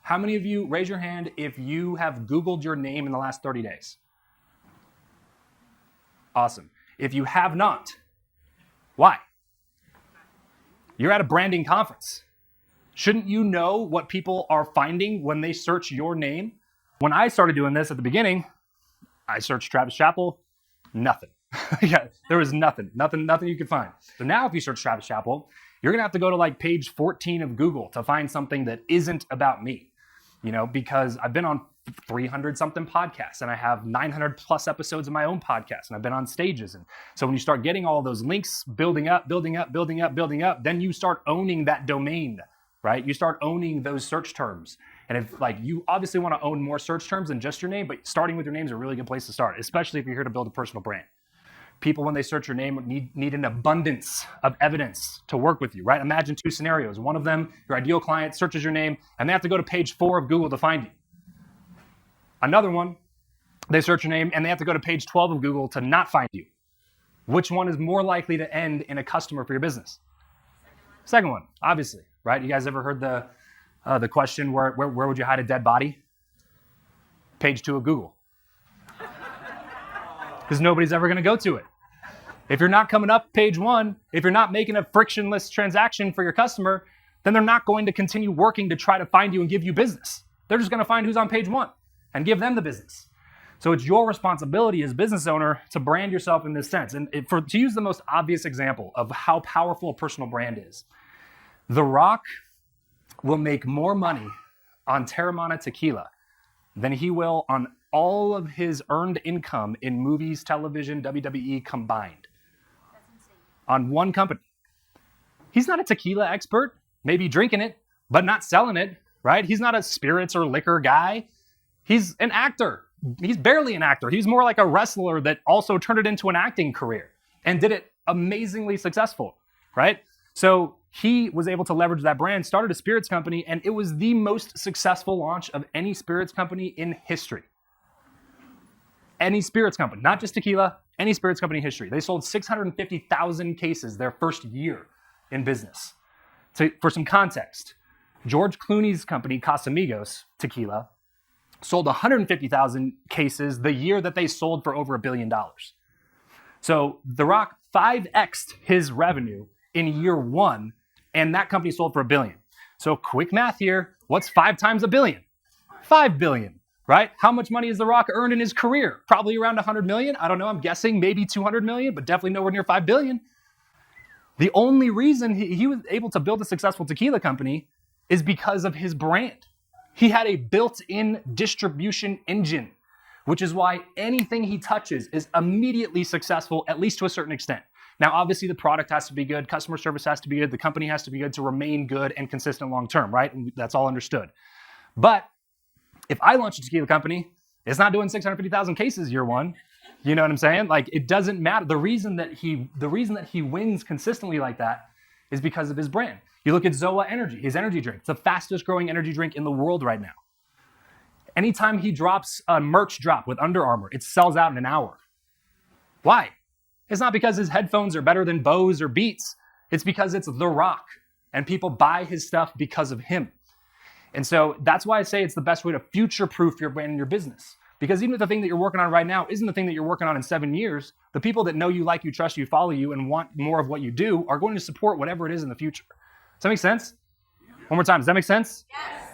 How many of you, raise your hand if you have Googled your name in the last 30 days? Awesome. If you have not, why? You're at a branding conference. Shouldn't you know what people are finding when they search your name? When I started doing this at the beginning, I searched Travis Chappell, nothing. Yeah, there was nothing you could find. So now if you search Travis Chappell, you're gonna have to go to like page 14 of Google to find something that isn't about me, because I've been on 300 something podcasts and I have 900 plus episodes of my own podcast and I've been on stages. And so when you start getting all those links building up, then you start owning that domain, right? You start owning those search terms. And if you obviously want to own more search terms than just your name, but starting with your name is a really good place to start, especially if you're here to build a personal brand. People, when they search your name, need an abundance of evidence to work with you, right? Imagine two scenarios. One of them, your ideal client searches your name and they have to go to page 4 of Google to find you. Another one, they search your name and they have to go to page 12 of Google to not find you. Which one is more likely to end in a customer for your business? Second one, obviously, right? You guys ever heard the question, where would you hide a dead body? Page 2 of Google. Because nobody's ever going to go to it. If you're not coming up page 1, if you're not making a frictionless transaction for your customer, then they're not going to continue working to try to find you and give you business. They're just going to find who's on page 1 and give them the business. So it's your responsibility as a business owner to brand yourself in this sense. And to use the most obvious example of how powerful a personal brand is, The Rock will make more money on Terramana tequila than he will on all of his earned income in movies, television, WWE combined. That's insane. On one company. He's not a tequila expert, maybe drinking it, but not selling it, right? He's not a spirits or liquor guy. He's an actor. He's barely an actor. He's more like a wrestler that also turned it into an acting career and did it amazingly successful, right? So he was able to leverage that brand, started a spirits company, and it was the most successful launch of any spirits company in history. Any spirits company, not just tequila, any spirits company in history. They sold 650,000 cases their first year in business. So for some context, George Clooney's company, Casamigos Tequila, sold 150,000 cases the year that they sold for over $1 billion. So The Rock 5x'd his revenue in year 1, and that company sold for $1 billion. So quick math here, what's 5 times $1 billion? $5 billion, right? How much money has The Rock earned in his career? Probably around 100 million. I don't know, I'm guessing maybe 200 million, but definitely nowhere near 5 billion. The only reason he was able to build a successful tequila company is because of his brand. He had a built-in distribution engine, which is why anything he touches is immediately successful, at least to a certain extent. Now, obviously, the product has to be good, customer service has to be good, the company has to be good to remain good and consistent long-term, right? And that's all understood. But if I launch a tequila company, it's not doing 650,000 cases year 1. You know what I'm saying? It doesn't matter. The reason that he wins consistently like that is because of his brand. You look at Zoa Energy, his energy drink. It's the fastest growing energy drink in the world right now. Anytime he drops a merch drop with Under Armour, it sells out in an hour. Why? It's not because his headphones are better than Bose or Beats. It's because it's The Rock, and people buy his stuff because of him. And so that's why I say it's the best way to future-proof your brand and your business. Because even if the thing that you're working on right now isn't the thing that you're working on in 7 years, the people that know you, like you, trust you, follow you, and want more of what you do are going to support whatever it is in the future. Does that make sense? One more time, does that make sense? Yes.